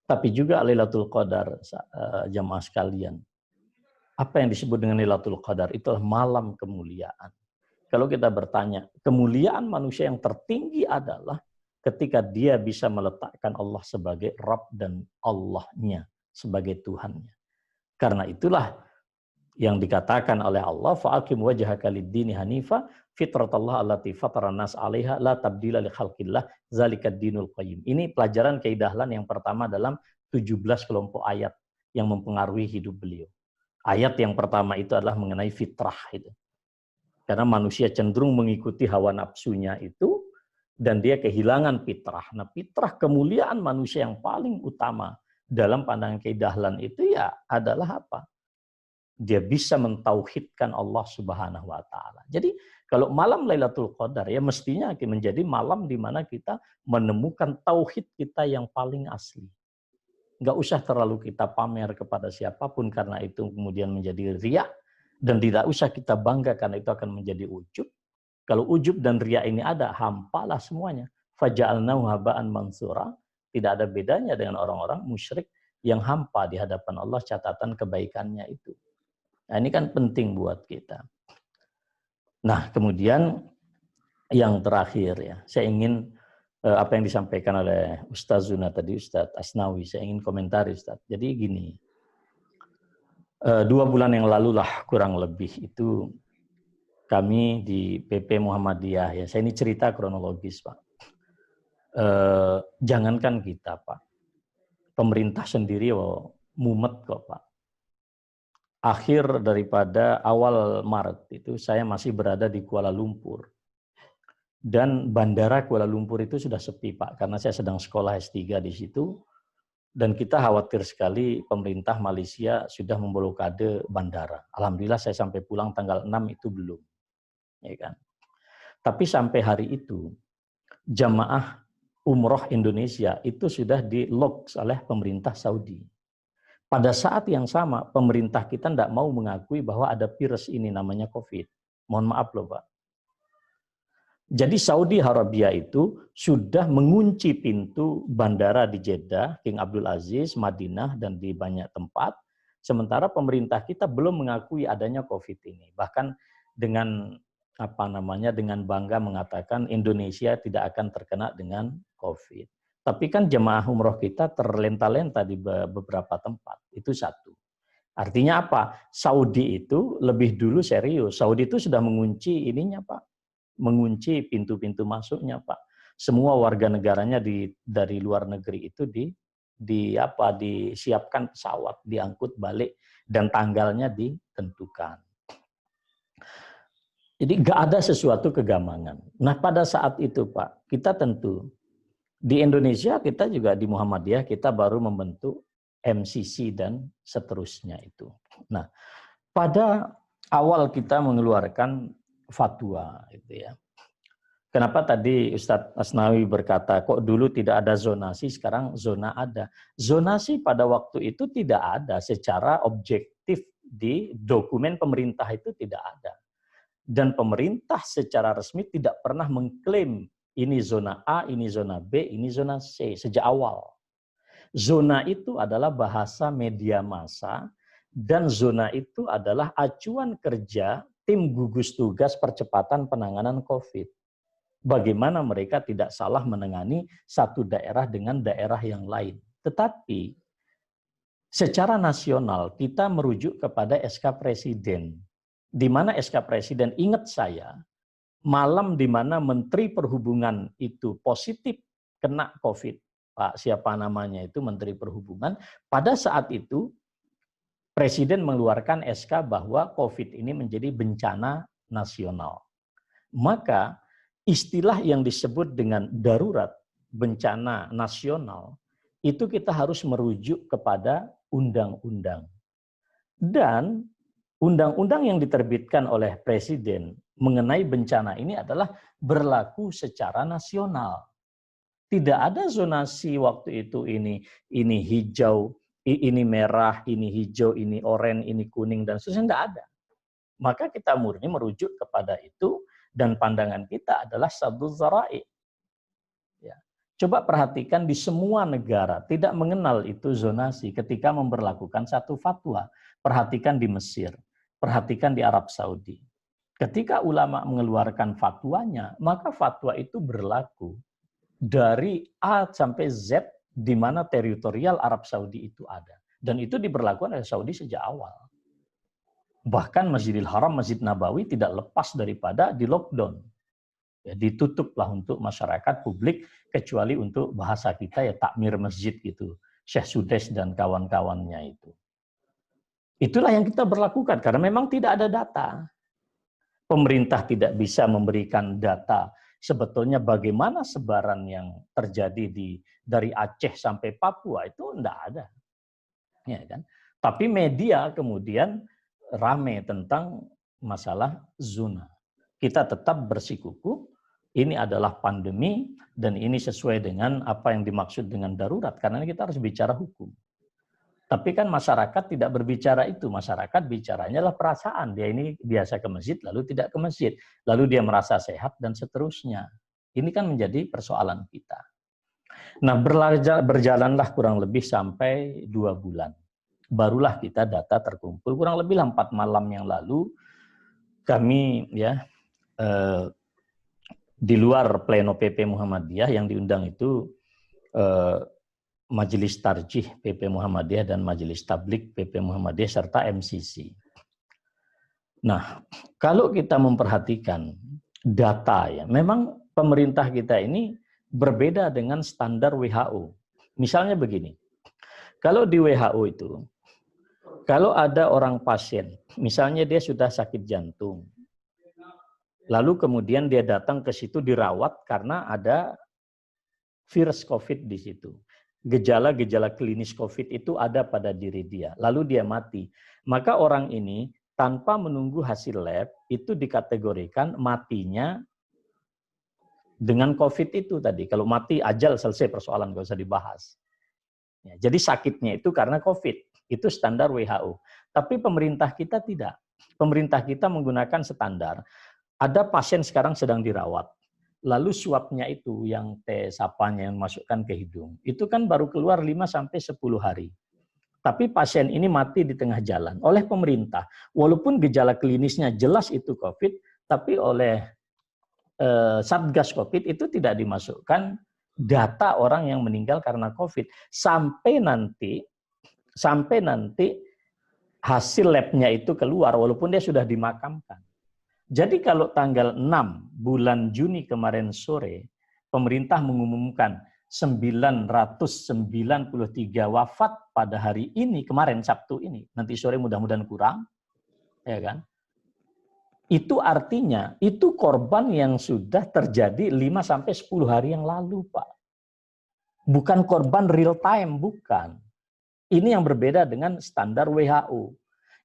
Tapi juga Lailatul Qadar, jamaah sekalian. Apa yang disebut dengan Lailatul Qadar? Itulah malam kemuliaan. Kalau kita bertanya, kemuliaan manusia yang tertinggi adalah ketika dia bisa meletakkan Allah sebagai Rabb dan Allahnya, sebagai Tuhannya. Karena itulah yang dikatakan oleh Allah, fa'akim wajhaka lid-dini hanifa fitratallah allati fataran nas 'alaiha la tabdila li khalqillah zalikad dinul qayyim. Ini pelajaran keidahlan yang pertama dalam 17 kelompok ayat yang mempengaruhi hidup beliau. Ayat yang pertama itu adalah mengenai fitrah itu. Karena manusia cenderung mengikuti hawa nafsunya itu dan dia kehilangan fitrah. Nah, fitrah kemuliaan manusia yang paling utama dalam pandangan keidahlan itu ya adalah apa? Dia bisa mentauhidkan Allah Subhanahu wa taala. Jadi kalau malam Lailatul Qadar ya mestinya menjadi malam di mana kita menemukan tauhid kita yang paling asli. Enggak usah terlalu kita pamer kepada siapapun karena itu kemudian menjadi riya, dan tidak usah kita bangga karena itu akan menjadi ujub. Kalau ujub dan riya ini ada, hampalah semuanya. Faja'alnahu haba'an mansura. Tidak ada bedanya dengan orang-orang musyrik yang hampa di hadapan Allah catatan kebaikannya itu. Nah, ini kan penting buat kita. Nah, kemudian yang terakhir ya, saya ingin apa yang disampaikan oleh Ustaz Zuna tadi, Ustaz Asnawi, saya ingin komentari Ustaz. Jadi gini, 2 bulan yang lalu lah kurang lebih itu kami di PP Muhammadiyah ya, saya ini cerita kronologis Pak. Jangankan kita Pak, pemerintah sendiri mumet kok Pak. Akhir daripada awal Maret itu saya masih berada di Kuala Lumpur. Dan bandara Kuala Lumpur itu sudah sepi Pak, karena saya sedang sekolah S3 di situ. Dan kita khawatir sekali pemerintah Malaysia sudah memblokade bandara. Alhamdulillah saya sampai pulang tanggal 6 itu belum. Ya kan? Tapi sampai hari itu, jamaah umroh Indonesia itu sudah di-lock oleh pemerintah Saudi. Pada saat yang sama, pemerintah kita tidak mau mengakui bahwa ada virus ini namanya COVID. Mohon maaf loh Pak. Jadi Saudi Arabia itu sudah mengunci pintu bandara di Jeddah, King Abdul Aziz, Madinah, dan di banyak tempat. Sementara pemerintah kita belum mengakui adanya COVID ini. Bahkan dengan dengan bangga mengatakan Indonesia tidak akan terkena dengan COVID. Tapi kan jemaah umroh kita terlenta-lenta di beberapa tempat. Itu satu. Artinya apa? Saudi itu lebih dulu serius. Saudi itu sudah mengunci ininya Pak. Mengunci pintu-pintu masuknya Pak. Semua warga negaranya dari luar negeri itu disiapkan pesawat, diangkut balik, dan tanggalnya ditentukan. Jadi nggak ada sesuatu kegamangan. Nah pada saat itu Pak, kita tentu di Indonesia kita juga di Muhammadiyah kita baru membentuk MCC dan seterusnya itu. Nah, pada awal kita mengeluarkan fatwa itu ya. Kenapa tadi Ustadz Asnawi berkata, kok dulu tidak ada zonasi, sekarang zona ada. Zonasi pada waktu itu tidak ada secara objektif di dokumen pemerintah itu tidak ada. Dan pemerintah secara resmi tidak pernah mengklaim ini zona A, ini zona B, ini zona C sejak awal. Zona itu adalah bahasa media massa dan zona itu adalah acuan kerja tim gugus tugas percepatan penanganan COVID. Bagaimana mereka tidak salah menangani satu daerah dengan daerah yang lain. Tetapi secara nasional kita merujuk kepada SK Presiden. Di mana SK Presiden, ingat saya, malam di mana Menteri Perhubungan itu positif kena COVID, Pak siapa namanya itu Menteri Perhubungan, pada saat itu Presiden mengeluarkan SK bahwa COVID ini menjadi bencana nasional. Maka istilah yang disebut dengan darurat bencana nasional itu kita harus merujuk kepada undang-undang. Dan undang-undang yang diterbitkan oleh Presiden mengenai bencana ini adalah berlaku secara nasional. Tidak ada zonasi waktu itu ini hijau, ini merah, ini hijau, ini oranye, ini kuning dan seterusnya, tidak ada. Maka kita murni merujuk kepada itu dan pandangan kita adalah sadduz dzara'i. Ya. Coba perhatikan di semua negara tidak mengenal itu zonasi ketika memberlakukan satu fatwa. Perhatikan di Mesir, perhatikan di Arab Saudi. Ketika ulama mengeluarkan fatwanya, maka fatwa itu berlaku dari A sampai Z di mana teritorial Arab Saudi itu ada. Dan itu diberlakukan oleh Saudi sejak awal. Bahkan Masjidil Haram, Masjid Nabawi tidak lepas daripada di lockdown. Ya, ditutuplah untuk masyarakat publik, kecuali untuk bahasa kita ya takmir masjid gitu. Syekh Sudes dan kawan-kawannya itu. Itulah yang kita berlakukan, karena memang tidak ada data. Pemerintah tidak bisa memberikan data sebetulnya bagaimana sebaran yang terjadi dari Aceh sampai Papua, itu tidak ada. Ya kan? Tapi media kemudian rame tentang masalah zona. Kita tetap bersikukuh, ini adalah pandemi dan ini sesuai dengan apa yang dimaksud dengan darurat, karena kita harus bicara hukum. Tapi kan masyarakat tidak berbicara itu, masyarakat bicaranya adalah perasaan. Dia ini biasa ke masjid, lalu tidak ke masjid. Lalu dia merasa sehat dan seterusnya. Ini kan menjadi persoalan kita. Nah, berjalanlah kurang lebih sampai 2 bulan. Barulah kita data terkumpul kurang lebih 4 malam yang lalu kami ya di luar pleno PP Muhammadiyah yang diundang itu Majelis Tarjih PP Muhammadiyah dan Majelis Tablik PP Muhammadiyah serta MCC. Nah, kalau kita memperhatikan data ya, memang pemerintah kita ini berbeda dengan standar WHO. Misalnya begini, kalau di WHO itu kalau ada orang pasien, misalnya dia sudah sakit jantung, lalu kemudian dia datang ke situ dirawat karena ada virus COVID di situ. Gejala-gejala klinis COVID itu ada pada diri dia, lalu dia mati. Maka orang ini tanpa menunggu hasil lab, itu dikategorikan matinya dengan COVID itu tadi. Kalau mati, ajal, selesai persoalan, nggak usah dibahas. Ya, jadi sakitnya itu karena COVID. Itu standar WHO. Tapi pemerintah kita tidak. Pemerintah kita menggunakan standar. Ada pasien sekarang sedang dirawat. Lalu swabnya itu yang tes apanya yang masukkan ke hidung. Itu kan baru keluar 5-10 hari. Tapi pasien ini mati di tengah jalan oleh pemerintah. Walaupun gejala klinisnya jelas itu COVID, tapi oleh Satgas COVID itu tidak dimasukkan data orang yang meninggal karena COVID. Sampai nanti hasil labnya itu keluar walaupun dia sudah dimakamkan. Jadi kalau tanggal 6 bulan Juni kemarin sore, pemerintah mengumumkan 993 wafat pada hari ini, kemarin Sabtu ini. Nanti sore mudah-mudahan kurang. Ya kan? Itu artinya, itu korban yang sudah terjadi 5-10 hari yang lalu, Pak. Bukan korban real time, bukan. Ini yang berbeda dengan standar WHO.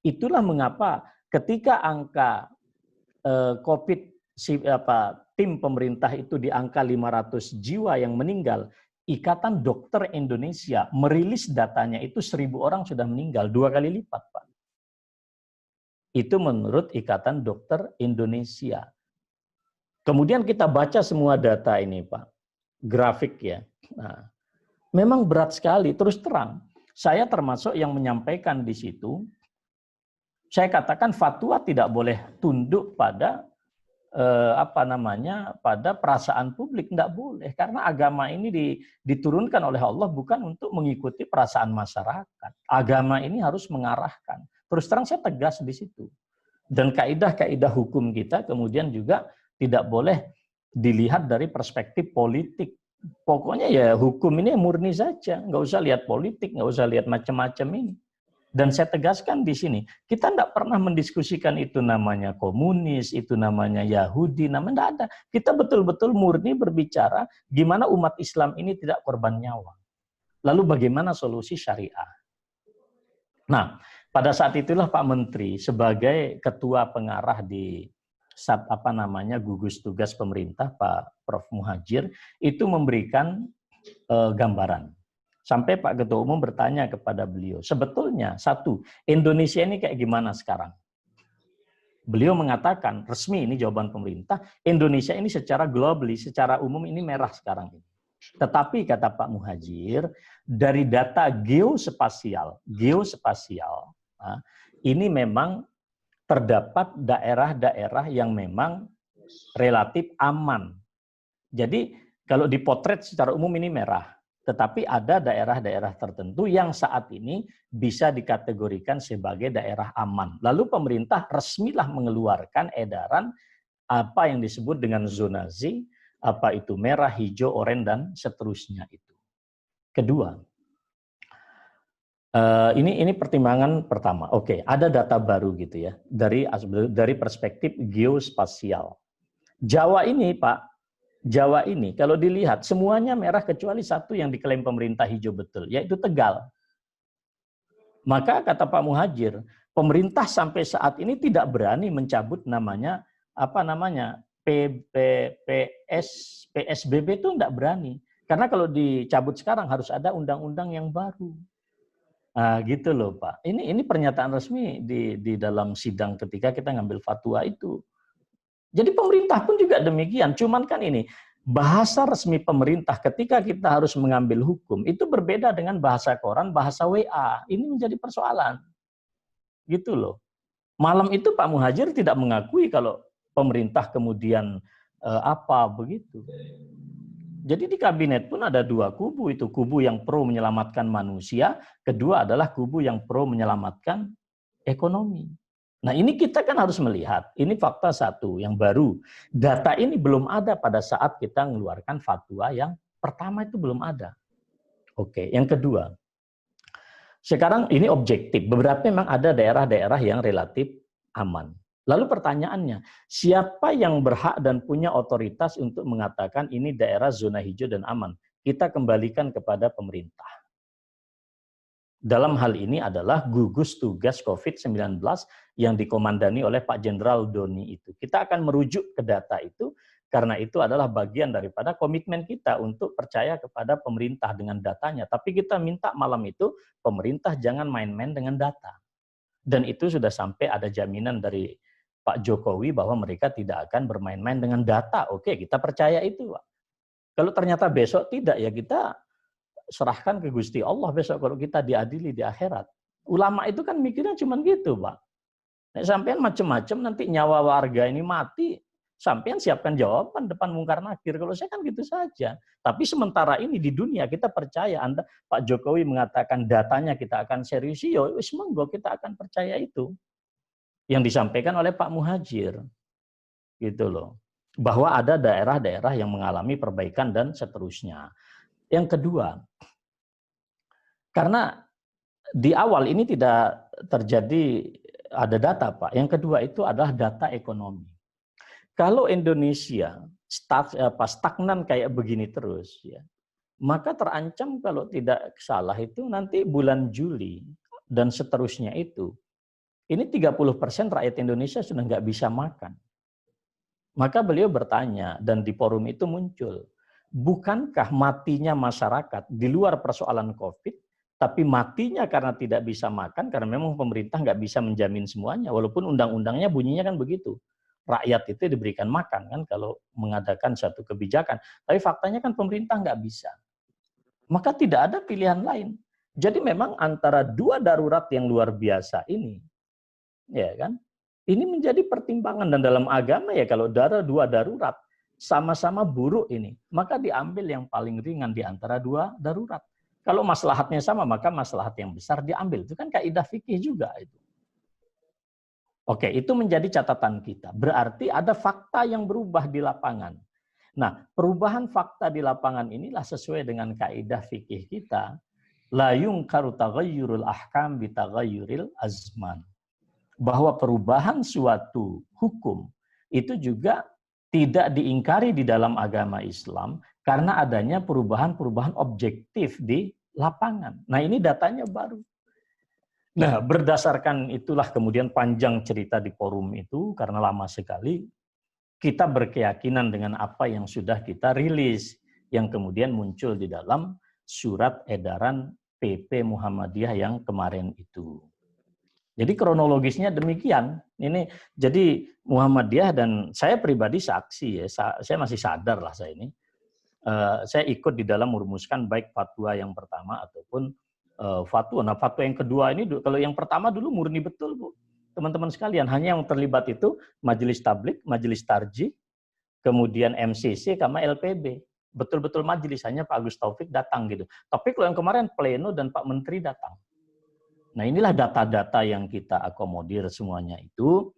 Itulah mengapa ketika angka COVID tim pemerintah itu di angka 500 jiwa yang meninggal, Ikatan Dokter Indonesia merilis datanya itu 1.000 orang sudah meninggal, 2 kali lipat, Pak. Itu menurut Ikatan Dokter Indonesia. Kemudian kita baca semua data ini, Pak. Grafik ya. Nah, memang berat sekali, terus terang. Saya termasuk yang menyampaikan di situ. Saya katakan fatwa tidak boleh tunduk pada pada perasaan publik, tidak boleh, karena agama ini diturunkan oleh Allah bukan untuk mengikuti perasaan masyarakat. Agama ini harus mengarahkan. Terus terang saya tegas di situ. Dan kaidah-kaidah hukum kita kemudian juga tidak boleh dilihat dari perspektif politik. Pokoknya ya hukum ini murni saja, nggak usah lihat politik, nggak usah lihat macam-macam ini. Dan saya tegaskan di sini, kita tidak pernah mendiskusikan itu namanya komunis, itu namanya Yahudi, namanya tidak ada. Kita betul-betul murni berbicara gimana umat Islam ini tidak korban nyawa. Lalu bagaimana solusi syariah. Nah, pada saat itulah Pak Menteri sebagai ketua pengarah di gugus tugas pemerintah Pak Prof Muhadjir itu memberikan gambaran. Sampai Pak Ketua Umum bertanya kepada beliau, sebetulnya satu, Indonesia ini kayak gimana sekarang? Beliau mengatakan, resmi ini jawaban pemerintah, Indonesia ini secara globally, secara umum ini merah sekarang. Tetapi kata Pak Muhadjir, dari data geospasial, ini memang terdapat daerah-daerah yang memang relatif aman. Jadi kalau dipotret secara umum ini merah. Tetapi ada daerah-daerah tertentu yang saat ini bisa dikategorikan sebagai daerah aman. Lalu pemerintah resmilah mengeluarkan edaran apa yang disebut dengan zonasi, apa itu merah, hijau, oranye, dan seterusnya itu. Kedua, ini pertimbangan pertama. Oke, ada data baru gitu ya dari perspektif geospasial. Jawa ini Pak. Jawa ini kalau dilihat semuanya merah kecuali satu yang diklaim pemerintah hijau betul, yaitu Tegal. Maka kata Pak Muhadjir, pemerintah sampai saat ini tidak berani mencabut PSBB itu tidak berani. Karena kalau dicabut sekarang harus ada undang-undang yang baru. Nah, gitu loh Pak. Ini pernyataan resmi di dalam sidang ketika kita ngambil fatwa itu. Jadi pemerintah pun juga demikian, cuman kan ini bahasa resmi pemerintah ketika kita harus mengambil hukum itu berbeda dengan bahasa koran, bahasa WA. Ini menjadi persoalan. Gitu loh. Malam itu Pak Muhadjir tidak mengakui kalau pemerintah kemudian begitu. Jadi di kabinet pun ada dua kubu, itu kubu yang pro menyelamatkan manusia, kedua adalah kubu yang pro menyelamatkan ekonomi. Nah ini kita kan harus melihat, ini fakta satu yang baru. Data ini belum ada pada saat kita mengeluarkan fatwa yang pertama itu belum ada. Oke, yang kedua. Sekarang ini objektif, beberapa memang ada daerah-daerah yang relatif aman. Lalu pertanyaannya, siapa yang berhak dan punya otoritas untuk mengatakan ini daerah zona hijau dan aman? Kita kembalikan kepada pemerintah. Dalam hal ini adalah gugus tugas COVID-19 yang dikomandani oleh Pak Jenderal Doni itu. Kita akan merujuk ke data itu, karena itu adalah bagian daripada komitmen kita untuk percaya kepada pemerintah dengan datanya. Tapi kita minta malam itu, pemerintah jangan main-main dengan data. Dan itu sudah sampai ada jaminan dari Pak Jokowi bahwa mereka tidak akan bermain-main dengan data. Oke, kita percaya itu, Pak. Kalau ternyata besok tidak, ya kita serahkan ke Gusti Allah besok kalau kita diadili di akhirat. Ulama itu kan mikirnya cuma gitu, Pak. Sampean macam-macam nanti nyawa warga ini mati, sampean siapkan jawaban depan mungkar nakir. Kalau saya kan gitu saja. Tapi sementara ini di dunia kita percaya, Pak Jokowi mengatakan datanya kita akan serius, wis monggo kita akan percaya itu. Yang disampaikan oleh Pak Muhadjir. Gitu loh. Bahwa ada daerah-daerah yang mengalami perbaikan dan seterusnya. Yang kedua, karena di awal ini tidak terjadi ada data, Pak. Yang kedua itu adalah data ekonomi. Kalau Indonesia stagnan kayak begini terus, ya, maka terancam kalau tidak salah itu nanti bulan Juli dan seterusnya itu, ini 30% rakyat Indonesia sudah nggak bisa makan. Maka beliau bertanya, dan di forum itu muncul, bukankah matinya masyarakat di luar persoalan COVID, tapi matinya karena tidak bisa makan, karena memang pemerintah nggak bisa menjamin semuanya, walaupun undang-undangnya bunyinya kan begitu. Rakyat itu diberikan makan kan kalau mengadakan satu kebijakan. Tapi faktanya kan pemerintah nggak bisa. Maka tidak ada pilihan lain. Jadi memang antara dua darurat yang luar biasa ini, ya kan, ini menjadi pertimbangan. Dan dalam agama ya kalau ada dua darurat, sama-sama buruk ini, maka diambil yang paling ringan di antara dua darurat. Kalau maslahatnya sama, maka maslahat yang besar diambil. Itu kan kaidah fikih juga itu. Oke, itu menjadi catatan kita. Berarti ada fakta yang berubah di lapangan. Nah, perubahan fakta di lapangan inilah sesuai dengan kaidah fikih kita. La yungkaru taghayyurul ahkam bi taghayyuril azman. Bahwa perubahan suatu hukum itu juga tidak diingkari di dalam agama Islam karena adanya perubahan-perubahan objektif di lapangan. Nah, ini datanya baru. Nah, berdasarkan itulah kemudian panjang cerita di forum itu, karena lama sekali, kita berkeyakinan dengan apa yang sudah kita rilis, yang kemudian muncul di dalam surat edaran PP Muhammadiyah yang kemarin itu. Jadi kronologisnya demikian. Ini jadi Muhammadiyah, dan saya pribadi saksi ya, saya masih sadar lah saya ini. Saya ikut di dalam merumuskan baik fatwa yang pertama ataupun fatwa. Nah, fatwa yang kedua ini, kalau yang pertama dulu murni betul, Bu. Teman-teman sekalian, hanya yang terlibat itu Majelis Tablik, Majelis Tarjih, kemudian MCC, sama LPB. Betul-betul majelis, hanya Pak Agus Taufik datang gitu. Tapi kalau yang kemarin pleno dan Pak Menteri datang. Nah, inilah data-data yang kita akomodir semuanya itu,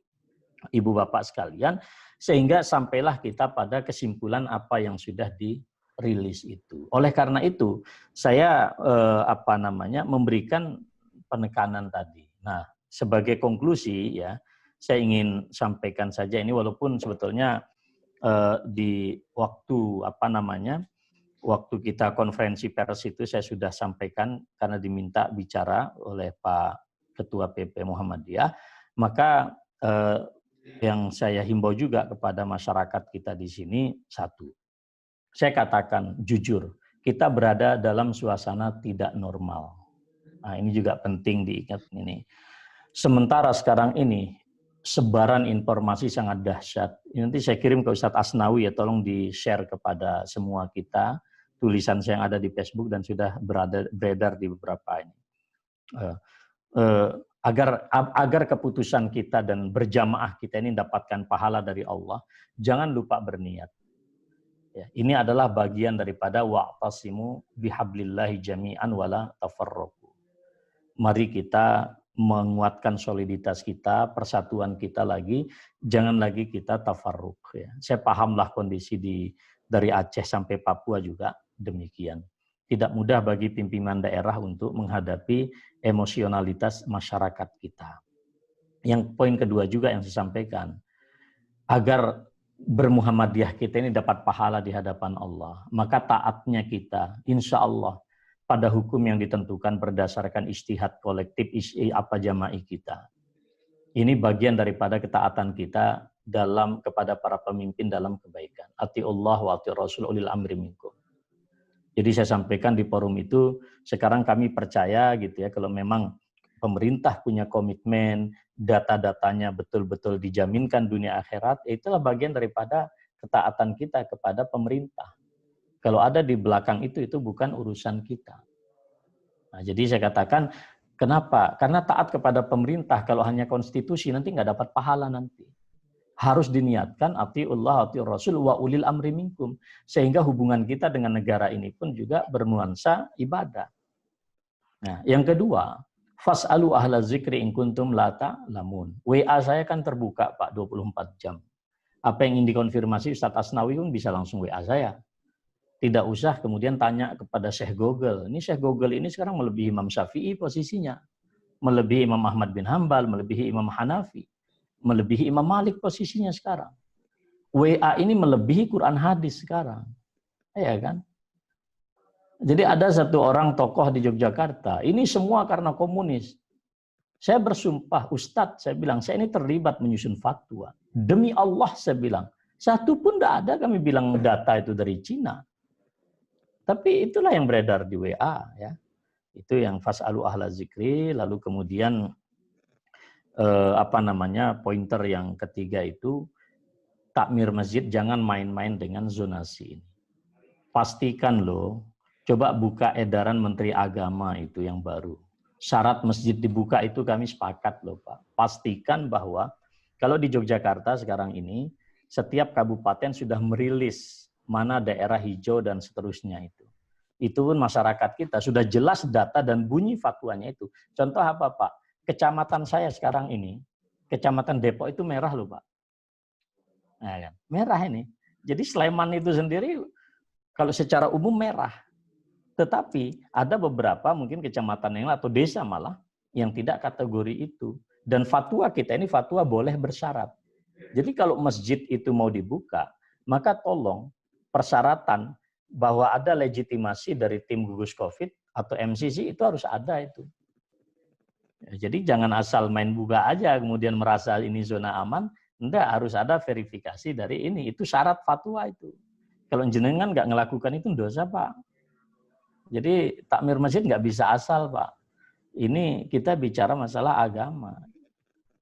Ibu Bapak sekalian, sehingga sampailah kita pada kesimpulan apa yang sudah dirilis itu. Oleh karena itu, saya memberikan penekanan tadi. Nah, sebagai konklusi ya, saya ingin sampaikan saja ini, walaupun sebetulnya di waktu waktu kita konferensi pers itu saya sudah sampaikan karena diminta bicara oleh Pak Ketua PP Muhammadiyah, maka yang saya himbau juga kepada masyarakat kita di sini, satu, saya katakan jujur, kita berada dalam suasana tidak normal. Nah, ini juga penting diingat ini. Sementara sekarang ini sebaran informasi sangat dahsyat. Nanti saya kirim ke Ustadz Asnawi ya, tolong di-share kepada semua kita tulisan saya yang ada di Facebook dan sudah beredar di beberapa ini. Agar keputusan kita dan berjamaah kita ini mendapatkan pahala dari Allah, jangan lupa berniat. Ya, ini adalah bagian daripada wa'tasimu bihablillahi jami'an wala tafarraqu. Mari kita menguatkan soliditas kita, persatuan kita lagi, jangan lagi kita tafarruq. Ya. Saya pahamlah kondisi dari Aceh sampai Papua juga demikian. Tidak mudah bagi pimpinan daerah untuk menghadapi emosionalitas masyarakat kita. Yang poin kedua juga yang saya sampaikan, agar bermuhammadiyah kita ini dapat pahala di hadapan Allah, maka taatnya kita, insya Allah, pada hukum yang ditentukan berdasarkan ijtihad kolektif jama'i kita. Ini bagian daripada ketaatan kita kepada para pemimpin dalam kebaikan. Atiullah wa ati rasul ulil amri minkum. Jadi saya sampaikan di forum itu, sekarang kami percaya gitu ya, kalau memang pemerintah punya komitmen, data-datanya betul-betul dijaminkan dunia akhirat, itulah bagian daripada ketaatan kita kepada pemerintah. Kalau ada di belakang itu bukan urusan kita. Nah, jadi saya katakan, kenapa? Karena taat kepada pemerintah, kalau hanya konstitusi, nanti nggak dapat pahala nanti. Harus diniatkan, atiullah, atiur rasul, wa ulil amri minkum. Sehingga hubungan kita dengan negara ini pun juga bernuansa ibadah. Nah, yang kedua, fas'alu ahla zikri in kuntum la ta'lamun. WA saya kan terbuka, Pak, 24 jam. Apa yang ingin dikonfirmasi Ustadz Asnawi pun bisa langsung WA saya. Tidak usah kemudian tanya kepada Syekh Google. Ini Syekh Google ini sekarang melebihi Imam Syafi'i posisinya. Melebihi Imam Ahmad bin Hambal, melebihi Imam Hanafi. Melebihi Imam Malik posisinya sekarang. WA ini melebihi Quran hadis sekarang. Ya kan? Jadi ada satu orang tokoh di Yogyakarta, ini semua karena komunis. Saya bersumpah, Ustadz, saya bilang, saya ini terlibat menyusun fatwa. Demi Allah, saya bilang, Satu pun tidak ada kami bilang data itu dari Cina. Tapi itulah yang beredar di WA ya. Itu yang fas'alu ahla zikri, lalu kemudian pointer yang ketiga itu takmir masjid, jangan main-main dengan zonasi ini. Pastikan loh, coba buka edaran Menteri Agama itu yang baru. Syarat masjid dibuka itu kami sepakat loh Pak. Pastikan bahwa kalau di Yogyakarta sekarang ini, setiap kabupaten sudah merilis mana daerah hijau dan seterusnya itu. Itu pun masyarakat kita sudah jelas data dan bunyi fatwanya itu. Contoh apa Pak? Kecamatan saya sekarang ini, Kecamatan Depok itu merah loh Pak. Nah, kan? Merah ini. Jadi Sleman itu sendiri kalau secara umum merah. Tetapi ada beberapa mungkin kecamatan yang atau desa malah yang tidak kategori itu. Dan fatwa kita ini fatwa boleh bersyarat. Jadi kalau masjid itu mau dibuka, maka tolong persyaratan bahwa ada legitimasi dari tim gugus COVID atau MCC itu harus ada itu. Jadi jangan asal main buka aja kemudian merasa ini zona aman, enggak, harus ada verifikasi dari ini. Itu syarat fatwa itu. Kalau jenengan nggak ngelakukan itu dosa Pak. Jadi takmir masjid nggak bisa asal Pak. Ini kita bicara masalah agama.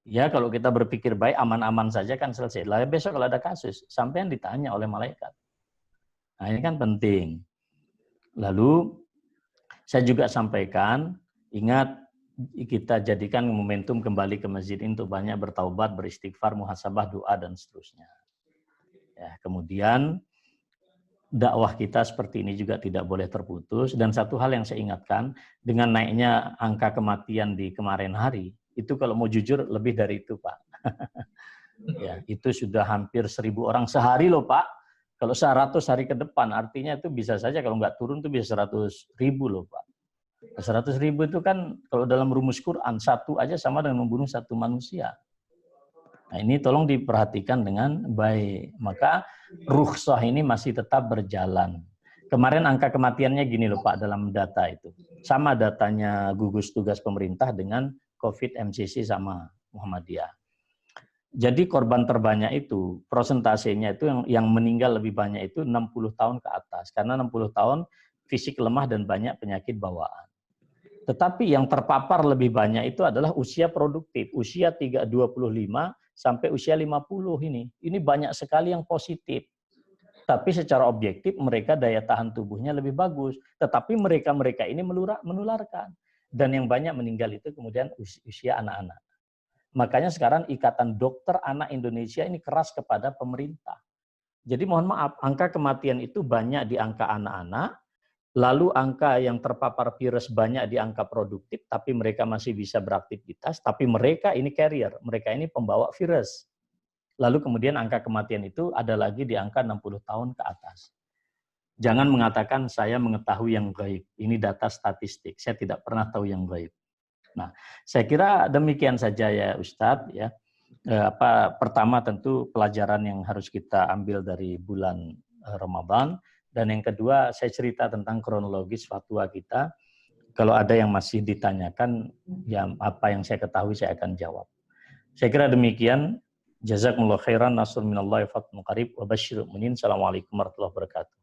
Ya kalau kita berpikir baik aman-aman saja kan selesai. Lah besok kalau ada kasus sampai yang ditanya oleh malaikat. Nah ini kan penting. Lalu saya juga sampaikan, ingat kita jadikan momentum kembali ke masjid ini untuk banyak bertaubat, beristighfar, muhasabah, doa dan seterusnya. Ya, kemudian dakwah kita seperti ini juga tidak boleh terputus. Dan satu hal yang saya ingatkan, dengan naiknya angka kematian di kemarin hari, itu kalau mau jujur lebih dari itu Pak. Ya, itu sudah hampir 1.000 orang sehari loh Pak. Kalau 100 hari ke depan, artinya itu bisa saja kalau nggak turun itu bisa 100.000 loh Pak. 100.000 itu kan kalau dalam rumus Quran, satu aja sama dengan membunuh satu manusia. Nah ini tolong diperhatikan dengan baik. Maka rukhsah ini masih tetap berjalan. Kemarin angka kematiannya gini loh Pak dalam data itu. Sama datanya gugus tugas pemerintah dengan COVID MCC sama Muhammadiyah. Jadi korban terbanyak itu, prosentasenya itu yang meninggal lebih banyak itu 60 tahun ke atas. Karena 60 tahun fisik lemah dan banyak penyakit bawaan. Tetapi yang terpapar lebih banyak itu adalah usia produktif. Usia 25 sampai usia 50 ini. Ini banyak sekali yang positif. Tapi secara objektif mereka daya tahan tubuhnya lebih bagus. Tetapi mereka-mereka ini menularkan. Dan yang banyak meninggal itu kemudian usia anak-anak. Makanya sekarang Ikatan Dokter Anak Indonesia ini keras kepada pemerintah. Jadi mohon maaf, angka kematian itu banyak di angka anak-anak, lalu angka yang terpapar virus banyak di angka produktif, tapi mereka masih bisa beraktivitas, tapi mereka ini carrier, mereka ini pembawa virus. Lalu kemudian angka kematian itu ada lagi di angka 60 tahun ke atas. Jangan mengatakan saya mengetahui yang gaib, ini data statistik, saya tidak pernah tahu yang gaib. Nah, saya kira demikian saja ya Ustadz ya. Pertama tentu pelajaran yang harus kita ambil dari bulan Ramadan, dan yang kedua saya cerita tentang kronologis fatwa kita. Kalau ada yang masih ditanyakan, ya apa yang saya ketahui saya akan jawab. Saya kira demikian. Jazakumullah khairan, nasrul minallahi fatun qarib wa basyirul mu'minin. Assalamualaikum warahmatullahi wabarakatuh.